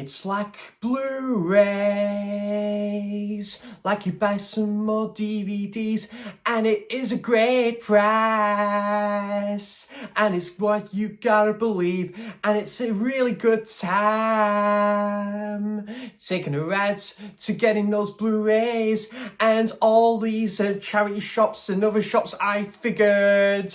It's like Blu-rays, like you buy some more DVDs, and it is a great price, and it's what you gotta believe, and it's a really good time. Taking a ride to getting those Blu-rays, and all these charity shops and other shops I figured,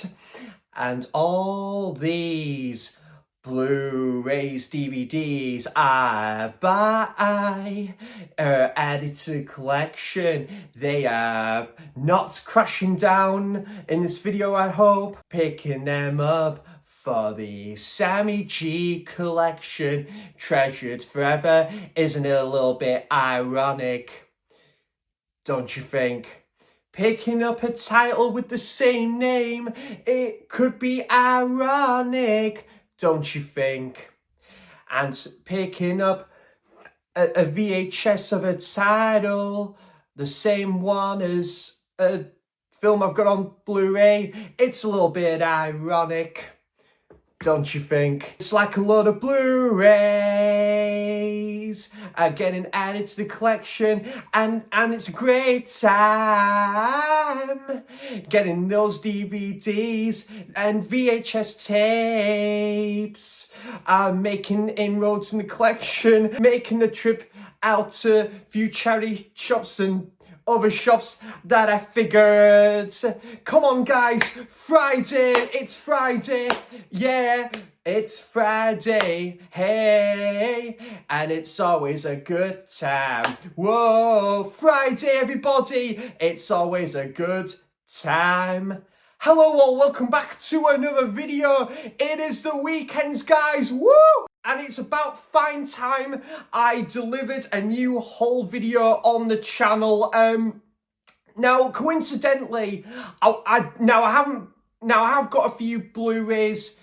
and all these Blu-rays, DVDs I buy are added to the collection. They are not crashing down in this video, I hope. Picking them up for the Sammy G collection, treasured forever. Isn't it a little bit ironic? Don't you think? Picking up a title with the same name, it could be ironic. Don't you think? And picking up a VHS of a title, the same one as a film I've got on Blu-ray, it's a little bit ironic. Don't you think? It's like a load of Blu-rays are getting added to the collection, and it's a great time getting those DVDs and VHS tapes, making inroads in the collection, making the trip out to a few charity shops and other shops that I figured. Come on guys, Friday, it's Friday, yeah, it's Friday, hey, and it's always a good time. Whoa, Friday everybody, it's always a good time. Hello all, welcome back to another video. It is the weekends, guys, woo! And it's about fine time I delivered a new haul video on the channel. Now, coincidentally, I have got a few Blu-rays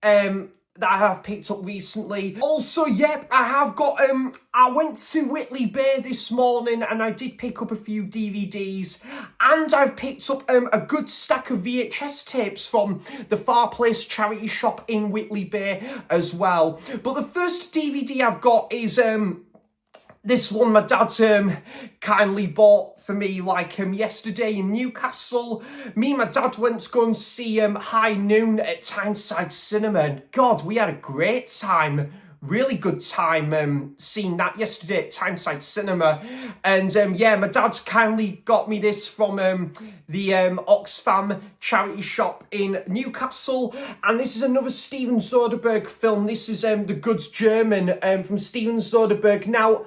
that I have picked up recently. Also, yep, I have got, I went to Whitley Bay this morning and I did pick up a few DVDs, and I've picked up a good stack of VHS tapes from the Far Place charity shop in Whitley Bay as well. But the first DVD I've got is this one my dad kindly bought for me yesterday in Newcastle. Me and my dad went to go and see High Noon at Tyneside Cinema, and God, we had a great time. Really good time seeing that yesterday at Tyneside Cinema. And yeah, my dad's kindly got me this from the Oxfam charity shop in Newcastle. And this is another Steven Soderbergh film. This is The Good German from Steven Soderbergh. Now,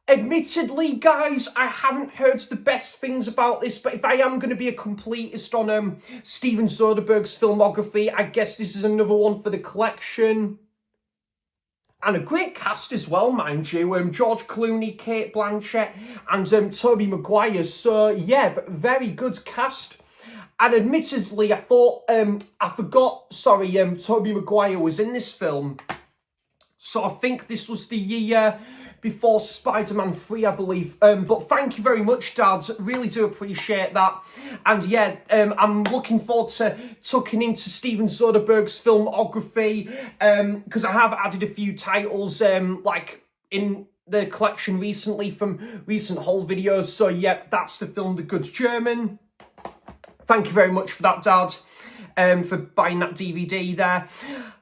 admittedly, guys, I haven't heard the best things about this, but if I am going to be a completist on Steven Soderbergh's filmography, I guess this is another one for the collection. And a great cast as well, mind you. George Clooney, Kate Blanchett, and Tobey Maguire. So, yeah, but very good cast. And admittedly, I thought, I forgot, sorry, Tobey Maguire was in this film. So I think this was the year before Spider-Man 3, I believe. But thank you very much, Dad. Really do appreciate that. And yeah, I'm looking forward to tucking into Steven Soderbergh's filmography, because I have added a few titles like in the collection recently from recent haul videos. So yep, that's the film The Good German. Thank you very much for that, Dad, for buying that DVD there.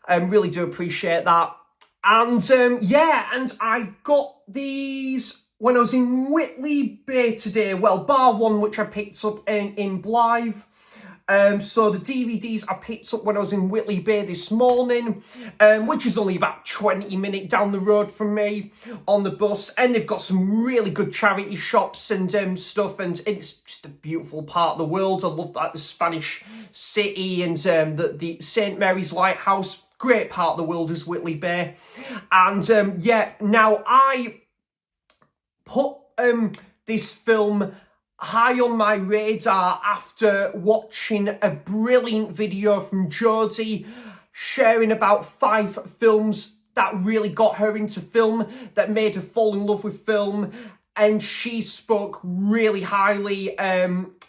Really do appreciate that. And yeah, and I got these when I was in Whitley Bay today. Well, bar one, which I picked up in Blyth. So the DVDs I picked up when I was in Whitley Bay this morning, which is only about 20 minutes down the road from me on the bus. And they've got some really good charity shops and stuff, and it's just a beautiful part of the world. I love the Spanish city and the St. Mary's Lighthouse. Great part of the world is Whitley Bay. And yeah, now I put this film high on my radar after watching a brilliant video from Jodie sharing about 5 films that really got her into film, that made her fall in love with film. And she spoke really highly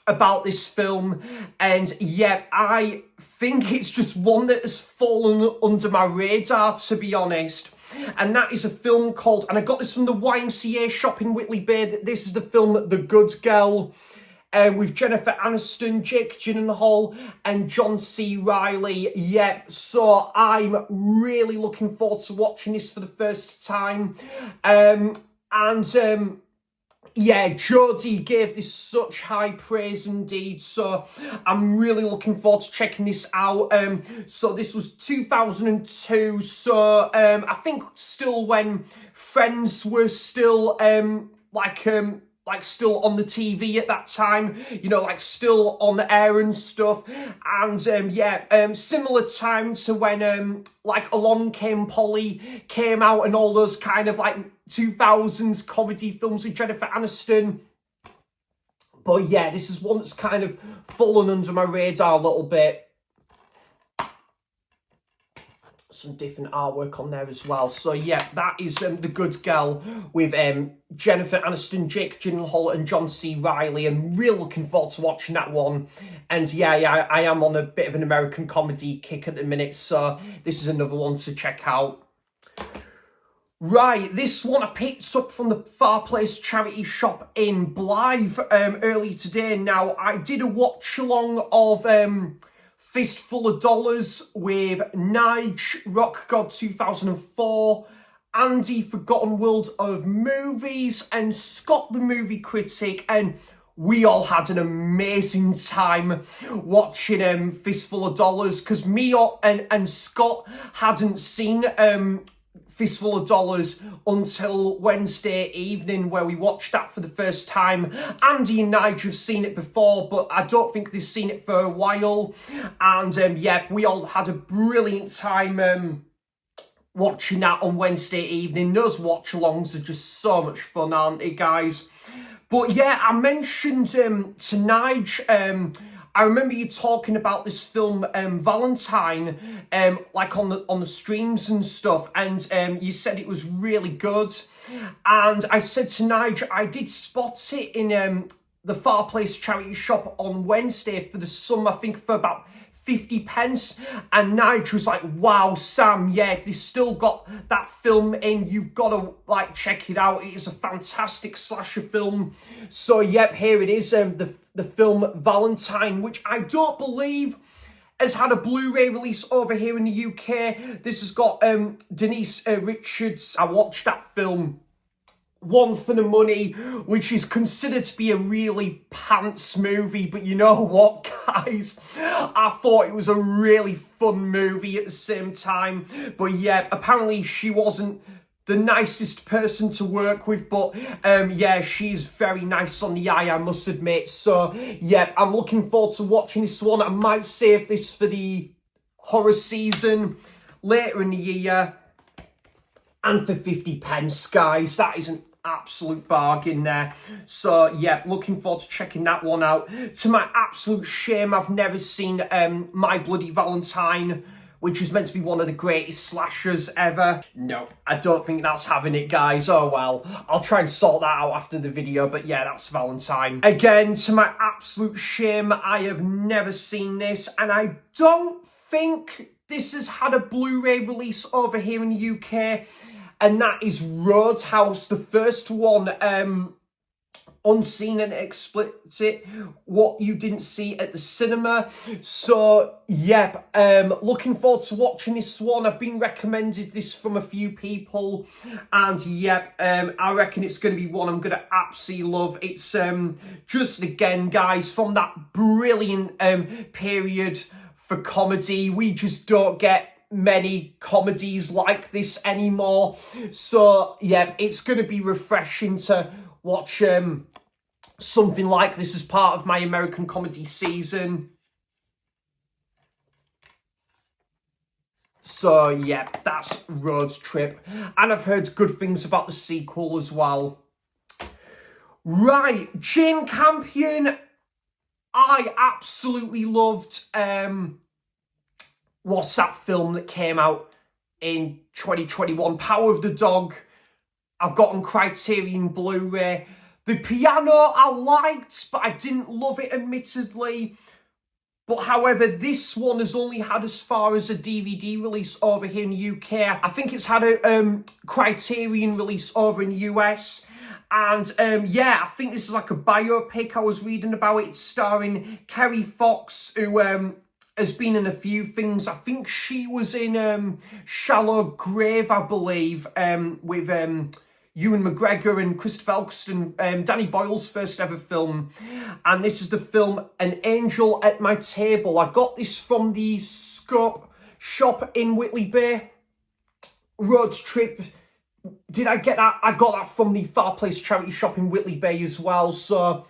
about this film. And yeah, I think it's just one that has fallen under my radar, to be honest. and that is a film called, and I got this from the YMCA shop in Whitley Bay, this is the film The Good Girl, with Jennifer Aniston, Jake Gyllenhaal, and John C. Reilly. Yep, so I'm really looking forward to watching this for the first time. Yeah, Jodie gave this such high praise indeed, so I'm really looking forward to checking this out. So this was 2002, so I think still when Friends were still like still on the TV at that time, you know, like still on the air and stuff. And similar time to when like Along Came Polly came out and all those kind of like 2000s comedy films with Jennifer Aniston. But yeah, this is one that's kind of fallen under my radar a little bit. Some different artwork on there as well. So yeah, that is The Good Girl with Jennifer Aniston, Jake Gyllenhaal and John C. Reilly. I'm really looking forward to watching that one. And yeah, I am on a bit of an American comedy kick at the minute, so this is another one to check out. Right, this one I picked up from the Far Place charity shop in Blyth earlier today. Now, I did a watch along of Fistful of Dollars with Nige, Rock God 2004, Andy, Forgotten World of Movies, and Scott the Movie Critic, and we all had an amazing time watching Fistful of Dollars, because me and Scott hadn't seen Fistful of Dollars until Wednesday evening, where we watched that for the first time. Andy and Nigel have seen it before, but I don't think they've seen it for a while. And yeah, we all had a brilliant time watching that on Wednesday evening. Those watch-alongs are just so much fun, aren't they, guys? But yeah, I mentioned to Nige, I remember you talking about this film, Valentine, like on the streams and stuff, and you said it was really good. And I said to Nigel, I did spot it in the Far Place charity shop on Wednesday for the sum, I think for about 50 pence. And Nigel was like, wow, Sam, yeah, if they've still got that film in, you've got to like check it out. It is a fantastic slasher film. So yep, here it is, the film Valentine, which I don't believe has had a Blu-ray release over here in the UK. This has got Denise Richards. I watched that film, One for the Money, which is considered to be a really pants movie, but you know what, guys? I thought it was a really fun movie at the same time. But yeah, apparently she wasn't the nicest person to work with, but yeah, she's very nice on the eye, I must admit. So yeah, I'm looking forward to watching this one. I might save this for the horror season later in the year. And for 50 pence, guys, that is an absolute bargain there. So yeah, looking forward to checking that one out. To my absolute shame, I've never seen My Bloody Valentine, which is meant to be one of the greatest slashers ever. No, I don't think that's having it, guys. Oh well, I'll try and sort that out after the video, but yeah, that's Valentine. Again, to my absolute shame, I have never seen this, and I don't think this has had a Blu-ray release over here in the UK, and that is Roadhouse, the first one, unseen and explicit, what you didn't see at the cinema. So yep, looking forward to watching this one. I've been recommended this from a few people, and yep, I reckon it's going to be one I'm going to absolutely love. It's just, again, guys, from that brilliant period for comedy. We just don't get many comedies like this anymore. So yeah, it's going to be refreshing to watch something like this as part of my American comedy season. So yeah, that's Road Trip, and I've heard good things about the sequel as well. Right, Jane Campion, I absolutely loved what's that film that came out in 2021, Power of the Dog. I've got on Criterion Blu-ray. The Piano I liked, but I didn't love it, admittedly. But however, this one has only had as far as a DVD release over here in the UK. I think it's had a Criterion release over in the US. And yeah, I think this is like a biopic. I was reading about it, starring Kerry Fox, who has been in a few things. I think she was in Shallow Grave, I believe, with Ewan McGregor and Christopher Eccleston, Danny Boyle's first ever film. And this is the film An Angel at My Table. I got this from the Scope shop in Whitley Bay. Road trip. Did I get that? I got that from the Far Place charity shop in Whitley Bay as well. So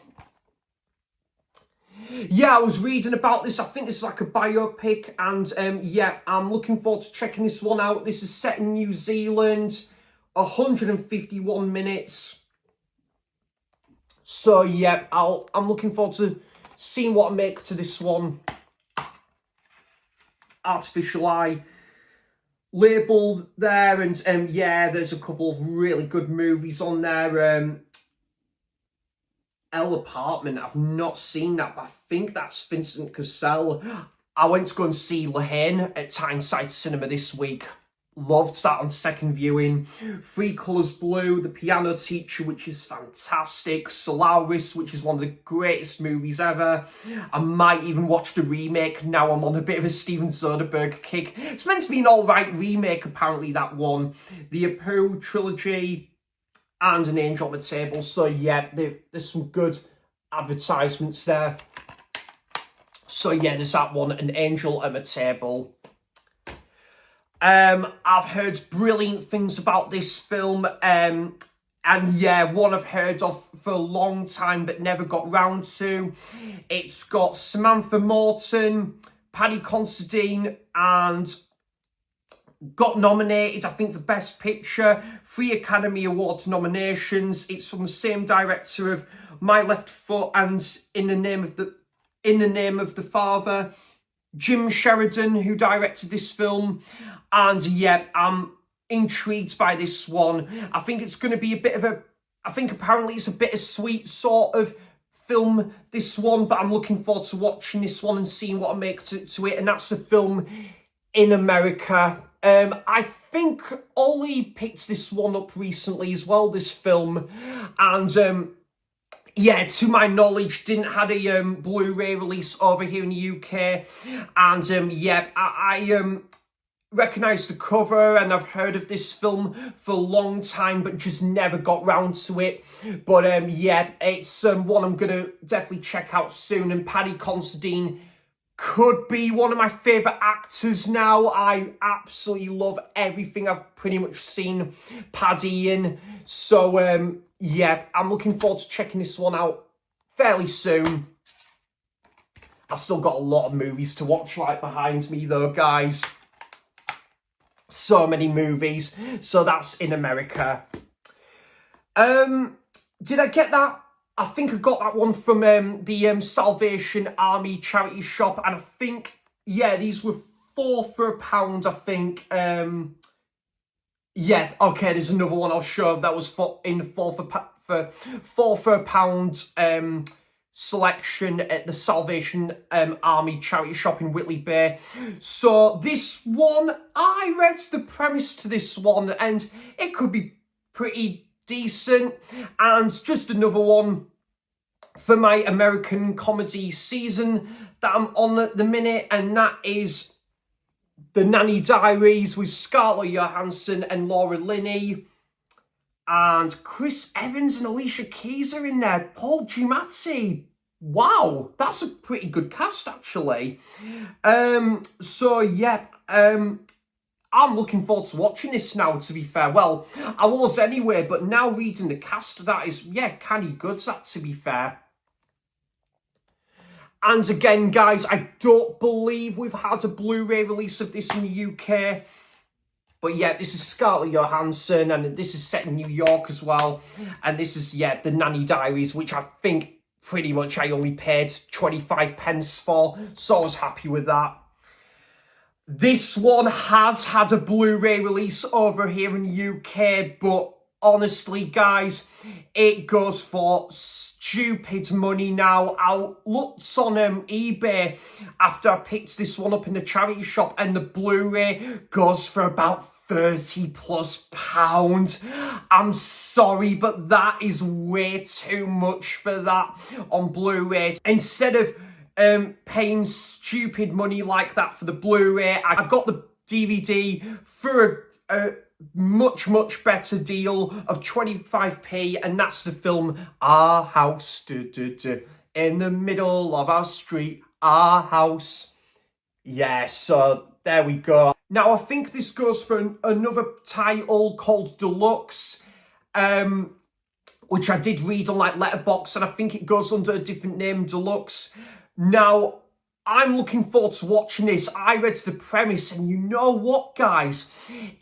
yeah, I was reading about this. I think this is like a biopic. And yeah, I'm looking forward to checking this one out. This is set in New Zealand. 151 minutes. So yeah, I'm looking forward to seeing what I make to this one. Artificial Eye labelled there, and yeah, there's a couple of really good movies on there. El Apartment, I've not seen that, but I think that's Vincent Cassell. I went to go and see La Haine at Tyneside Cinema this week. Loved that on second viewing. Three Colours Blue, The Piano Teacher, which is fantastic. Solaris, which is one of the greatest movies ever. I might even watch the remake. Now I'm on a bit of a Steven Soderbergh kick. It's meant to be an alright remake, apparently, that one. The Apu trilogy and An Angel on the Table. So yeah, there's some good advertisements there. So yeah, there's that one, An Angel at the Table. I've heard brilliant things about this film, and yeah, one I've heard of for a long time but never got round to. It's got Samantha Morton, Paddy Considine, and got nominated, I think, for Best Picture, 3 Academy Award nominations. It's from the same director of My Left Foot and In the Name of the Father, Jim Sheridan, who directed this film. And yeah, I'm intrigued by this one. I think it's going to be a bit of a, I think apparently it's a bittersweet sort of film, this one, but I'm looking forward to watching this one and seeing what I make to it. And that's the film In America. I think Ollie picked this one up recently as well, this film. And yeah, to my knowledge, didn't have a Blu-ray release over here in the UK. And yeah, I recognise the cover, and I've heard of this film for a long time, but just never got round to it. But yeah, it's one I'm going to definitely check out soon. And Paddy Considine could be one of my favourite actors now. I absolutely love everything I've pretty much seen Paddy in. So yeah, I'm looking forward to checking this one out fairly soon. I've still got a lot of movies to watch right behind me though, guys. So many movies. So that's In America. Did I get that? I think I got that one from the Salvation Army charity shop. And I think, yeah, these were 4 for £1, I think. Yeah, okay, there's another one I'll show. That was in the 4 for £1 selection at the Salvation Army charity shop in Whitley Bay. So this one, I read the premise to this one and it could be pretty decent. And just another one for my American comedy season that I'm on at the minute, and that is The Nanny Diaries with Scarlett Johansson and Laura Linney. And Chris Evans and Alicia Keys are in there. Paul Giamatti. Wow, that's a pretty good cast, actually. So, yeah, I'm looking forward to watching this now, to be fair. Well, I was anyway, but now reading the cast, that is, yeah, kind of good, that, to be fair. And again, guys, I don't believe we've had a Blu-ray release of this in the UK. But yeah, this is Scarlett Johansson, and this is set in New York as well. And this is, yeah, The Nanny Diaries, which I think pretty much I only paid 25 pence for. So I was happy with that. This one has had a Blu-ray release over here in the UK, but honestly, guys, it goes for stupid money now. I looked on eBay after I picked this one up in the charity shop, and the Blu-ray goes for about £30+. I'm sorry, but that is way too much for that on Blu-ray. Instead of paying stupid money like that for the Blu-ray, I got the DVD for a much better deal of 25p, and that's the film Our House. In the middle of our street, our house. Yeah, so there we go. Now, I think this goes for another title called Deluxe, which I did read on like Letterboxd, and I think it goes under a different name, Deluxe. Now, I'm looking forward to watching this. I read the premise, and you know what, guys?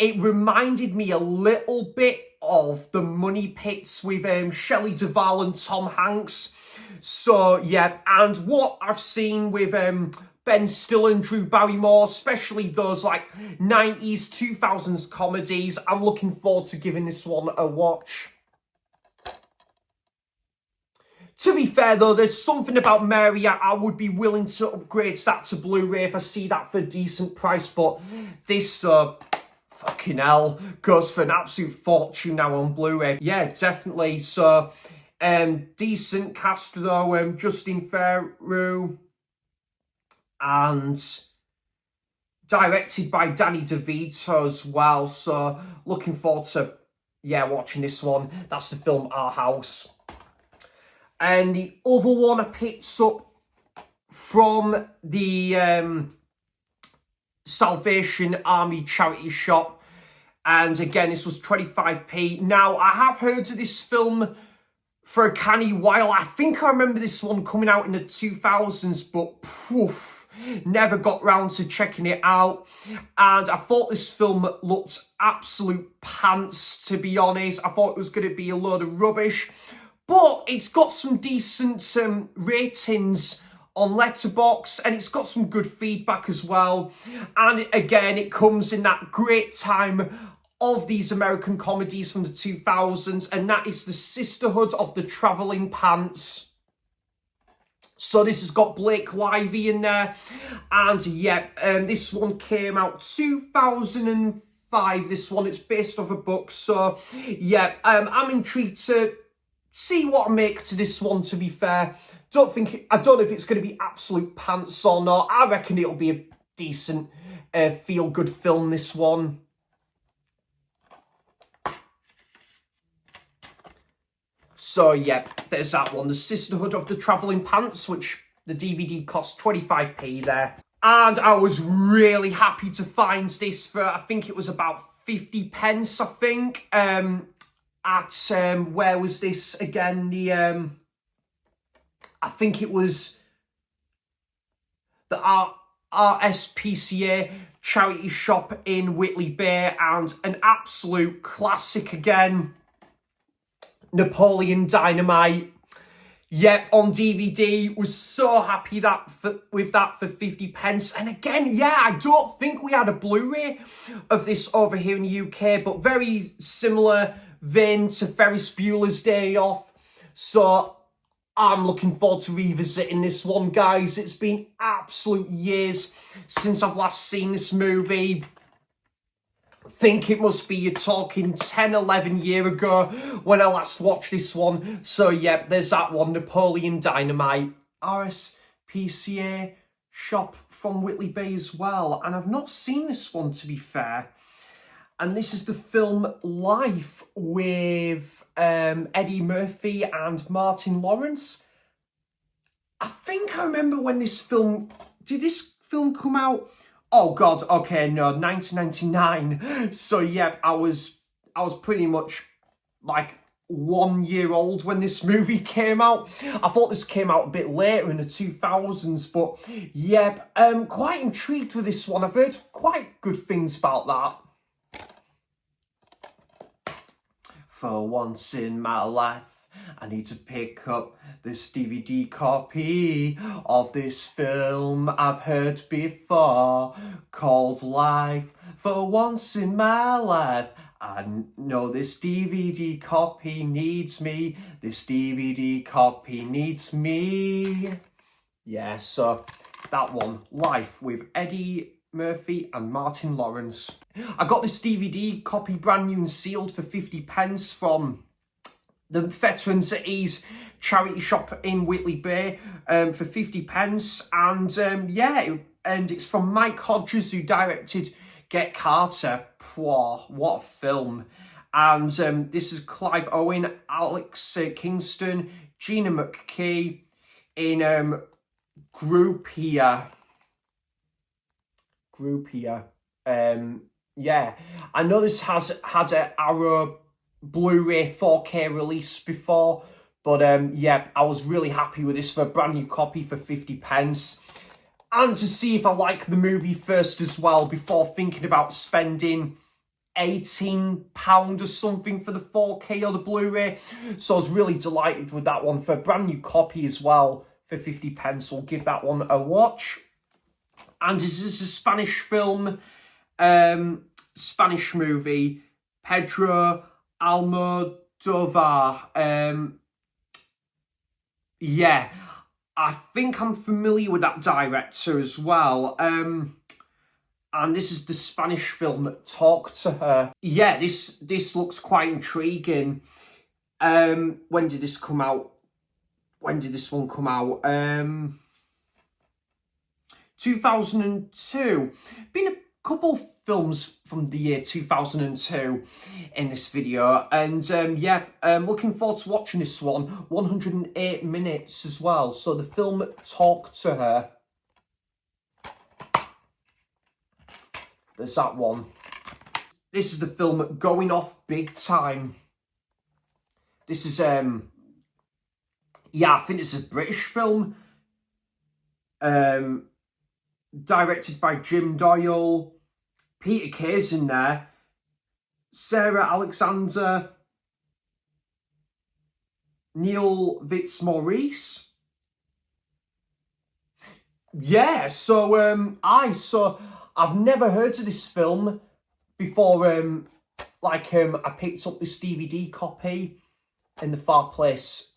It reminded me a little bit of The Money Pits with Shelley Duvall and Tom Hanks. So, yeah, and what I've seen with Ben Stiller and Drew Barrymore, especially those like 90s, 2000s comedies, I'm looking forward to giving this one a watch. To be fair, though, there's something about Mary I would be willing to upgrade that to Blu-ray if I see that for a decent price, but this, fucking hell, goes for an absolute fortune now on Blu-ray. Yeah, definitely. So, decent cast, though, Justin Theroux, and directed by Danny DeVito as well. So, looking forward to, yeah, watching this one. That's the film Our House. And the other one I picked up from the Salvation Army charity shop. And again, this was 25p. Now, I have heard of this film for a canny while. I think I remember this one coming out in the 2000s, but poof, never got round to checking it out. And I thought this film looked absolute pants, to be honest. I thought it was going to be a load of rubbish. But it's got some decent ratings on Letterboxd, and it's got some good feedback as well. And again, it comes in that great time of these American comedies from the 2000s, and that is the Sisterhood of the Travelling Pants. So this has got Blake Lively in there, and yeah, this one came out 2005. This one, it's based off a book. So yeah, I'm intrigued to see what I make to this one, to be fair. I don't know if it's going to be absolute pants or not. I reckon it'll be a decent feel-good film, this one. So, yeah, there's that one. The Sisterhood of the Travelling Pants, which the DVD cost 25p there. And I was really happy to find this for, I think it was about 50 pence, I think. Where was this again? I think it was the RSPCA charity shop in Whitley Bay, and an absolute classic again, Napoleon Dynamite. Yep, on DVD. Was so happy with that for 50 pence. And again, yeah, I don't think we had a Blu-ray of this over here in the UK, but very similar vein to Ferris Bueller's Day Off. So I'm looking forward to revisiting this one, guys. It's been absolute years since I've last seen this movie. I think it must be, you're talking 10, 11 years ago when I last watched this one. So, yep, there's that one, Napoleon Dynamite. RSPCA shop from Whitley Bay as well. And I've not seen this one, to be fair. And this is the film Life with Eddie Murphy and Martin Lawrence. I think I remember when this film... Did this film come out? Oh, God, okay, no, 1999. So, yeah, I was pretty much, like, 1 year old when this movie came out. I thought this came out a bit later in the 2000s, but, yeah, quite intrigued with this one. I've heard quite good things about that. For once in my life, I need to pick up this DVD copy of this film I've heard before, called Life. For once in my life, I know this DVD copy needs me. This DVD copy needs me. Yeah, so that one, Life with Eddie Murphy and Martin Lawrence. I got this DVD copy brand new and sealed for 50p from the Veterans at Ease charity shop in Whitley Bay for 50p. And yeah, and it's from Mike Hodges, who directed Get Carter. Whoa, what a film. And this is Clive Owen, Alex Kingston, Gina McKee in Group here. Yeah, I know this has had an Arrow Blu-ray 4K release before, but yeah, I was really happy with this for a brand new copy for 50p. And to see if I like the movie first as well before thinking about spending £18 or something for the 4K or the Blu-ray. So I was really delighted with that one for a brand new copy as well for 50p. So I'll give that one a watch. And this is a Spanish film, Spanish movie, Pedro Almodovar. Yeah, I think I'm familiar with that director as well. And this is the Spanish film Talk to Her. Yeah, this looks quite intriguing. When did this come out? When did this one come out? 2002. Been a couple films from the year 2002 in this video, and yeah, looking forward to watching this one. 108 minutes as well. So the film Talk to Her. There's that one. This is the film Going Off Big Time. This is yeah, I think it's a British film. Directed by Jim Doyle. Peter Kay's in there. Sarah Alexander. Neil Fitzmaurice. Yeah, so I've never heard of this film before. I picked up this DVD copy in the Far Place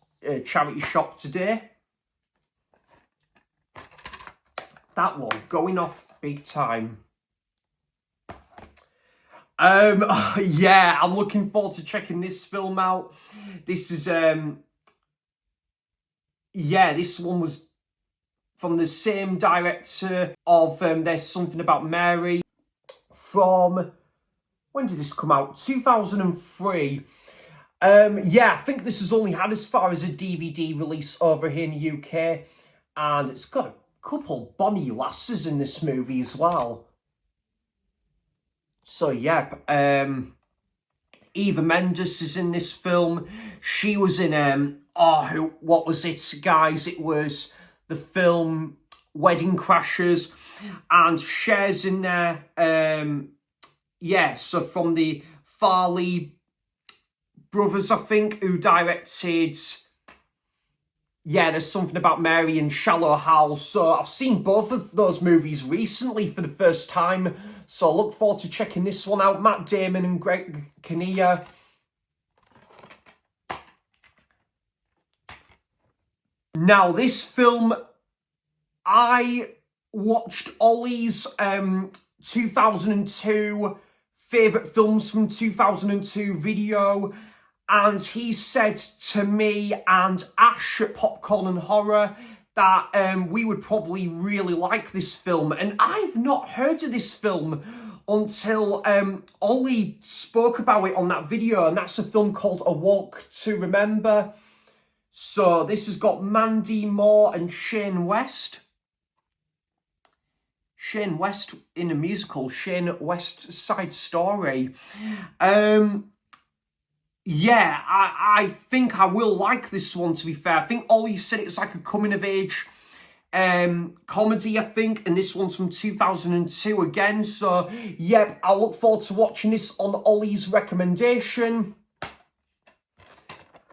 charity shop today. That one, Going Off Big Time. Yeah, I'm looking forward to checking this film out. This is yeah, this one was from the same director of There's Something About Mary. From, when did this come out? 2003. Yeah, I think this has only had as far as a DVD release over here in the UK, and it's got a couple bonny lasses in this movie as well. So yeah, Eva Mendes is in this film. She was in what was it, guys? It was the film Wedding Crashers, and Cher's in there. Yeah, so from the Farley brothers, I think, who directed, yeah, There's Something About Mary and Shallow Hal. So I've seen both of those movies recently for the first time. So I look forward to checking this one out. Matt Damon and Greg Kinnear. Now, this film, I watched Ollie's 2002 favourite films from 2002 video, and he said to me and Ash at Popcorn and Horror that we would probably really like this film. And I've not heard of this film until Ollie spoke about it on that video, and that's a film called A Walk to Remember. So this has got Mandy Moore and Shane West. Shane West in a musical, Shane West Side Story. Yeah, I think I will like this one, to be fair. I think Ollie said it's like a coming-of-age comedy, I think, and this one's from 2002 again. So, yeah, I look forward to watching this on Ollie's recommendation.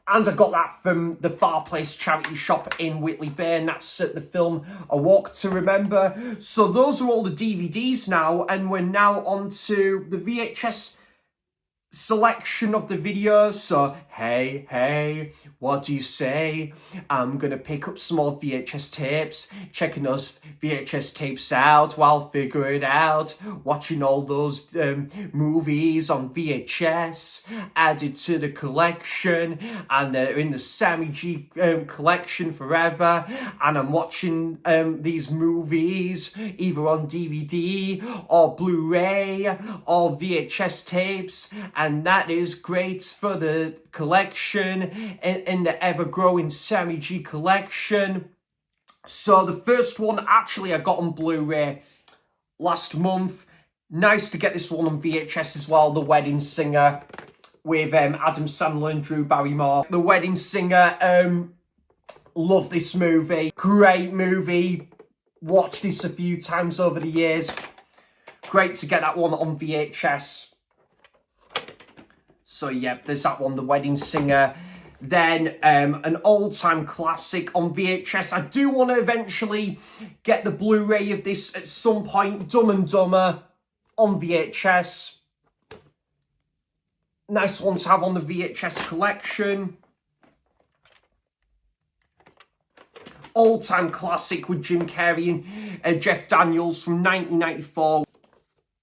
And I got that from the Far Place charity shop in Whitley Bay, and that's the film A Walk to Remember. So those are all the DVDs now, and we're now on to the VHS selection of the videos. So hey, what do you say? I'm gonna pick up some more VHS tapes, checking those VHS tapes out while figuring out, watching all those movies on VHS, added to the collection, and they're in the Sammy G collection forever, and I'm watching these movies either on DVD or Blu-ray or VHS tapes, and that is great for the collection in the ever-growing Sammy G collection. So the first one actually I got on Blu-ray last month. Nice to get this one on VHS as well, The Wedding Singer, with Adam Sandler and Drew Barrymore. The Wedding Singer, love this movie. Great movie. Watched this a few times over the years. Great to get that one on VHS. So yeah, there's that one, The Wedding Singer. Then an all-time classic on VHS. I do want to eventually get the Blu-ray of this at some point. Dumb and Dumber on VHS. Nice one to have on the VHS collection. All-time classic with Jim Carrey and Jeff Daniels from 1994.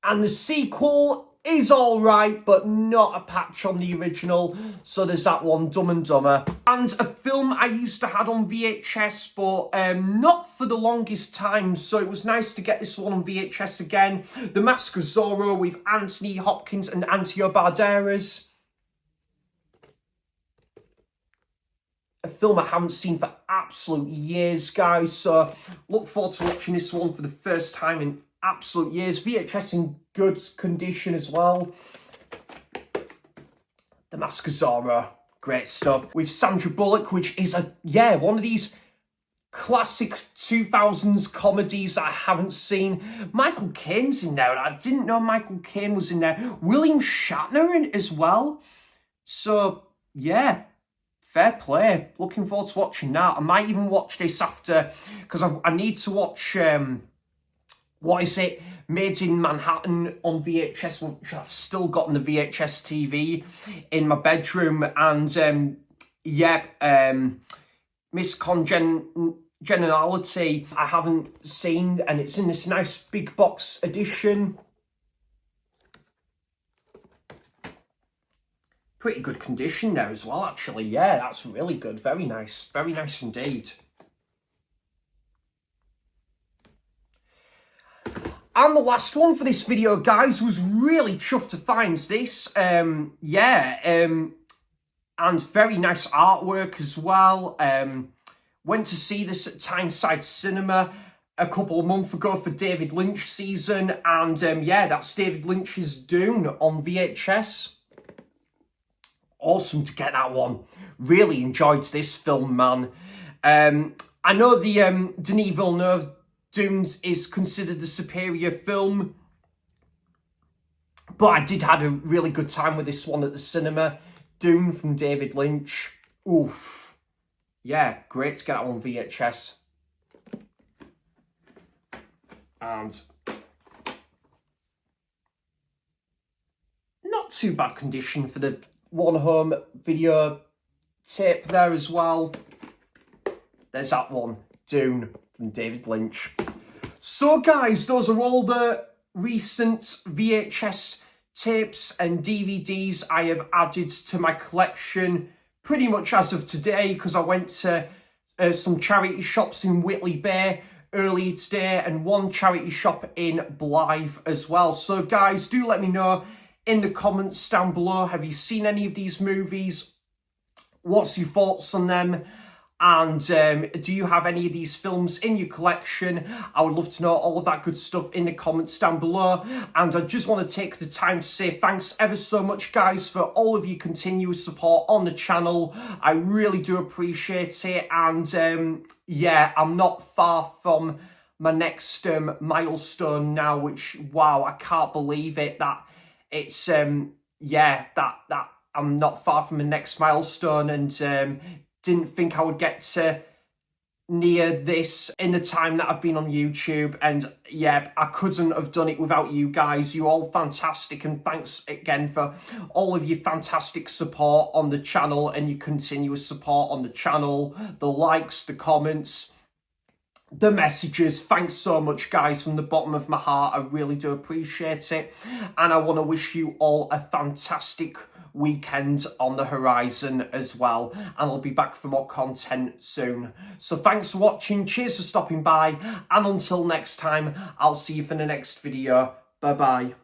And the sequel is alright, but not a patch on the original. So there's that one, Dumb and Dumber. And a film I used to have on VHS, but not for the longest time. So it was nice to get this one on VHS again. The Mask of Zorro with Anthony Hopkins and Antonio Banderas. A film I haven't seen for absolute years, guys. So look forward to watching this one for the first time in absolute years. VHS in good condition as well. The Mask of Zorro, great stuff. With Sandra Bullock, which is one of these classic 2000s comedies that I haven't seen. Michael Caine's in there. I didn't know Michael Caine was in there. William Shatner in as well. So yeah, fair play. Looking forward to watching that. I might even watch this after, because I need to watch what is it? Made in Manhattan on VHS, which I've still got on the VHS TV in my bedroom. And Miss Congeniality I haven't seen, and it's in this nice big box edition. Pretty good condition now as well, actually. Yeah, that's really good. Very nice indeed. And the last one for this video, guys, was really chuffed to find this. And very nice artwork as well. Went to see this at Tyneside Cinema a couple of months ago for David Lynch season. And that's David Lynch's Dune on VHS. Awesome to get that one. Really enjoyed this film, man. I know the Denis Villeneuve Dune is considered the superior film, but I did have a really good time with this one at the cinema. Dune from David Lynch. Oof. Yeah, great to get it on VHS. And not too bad condition for the one home video tape there as well. There's that one, Dune from David Lynch. So guys, those are all the recent VHS tapes and DVDs I have added to my collection pretty much as of today, because I went to some charity shops in Whitley Bay earlier today and one charity shop in Blyth as well. So guys, do let me know in the comments down below, have you seen any of these movies? What's your thoughts on them? And do you have any of these films in your collection? I would love to know all of that good stuff in the comments down below. And I just want to take the time to say thanks ever so much, guys, for all of your continuous support on the channel. I really do appreciate it. And I'm not far from my next milestone now, which, wow, I can't believe it. That it's, that I'm not far from the next milestone, and didn't think I would get to near this in the time that I've been on YouTube, and yeah, I couldn't have done it without you guys. You're all fantastic, and thanks again for all of your fantastic support on the channel and your continuous support on the channel, the likes, the comments, the messages. Thanks so much, guys, from the bottom of my heart. I really do appreciate it, and I want to wish you all a fantastic weekend on the horizon as well, and I'll be back for more content soon. So thanks for watching, cheers for stopping by, and until next time, I'll see you for the next video. Bye bye.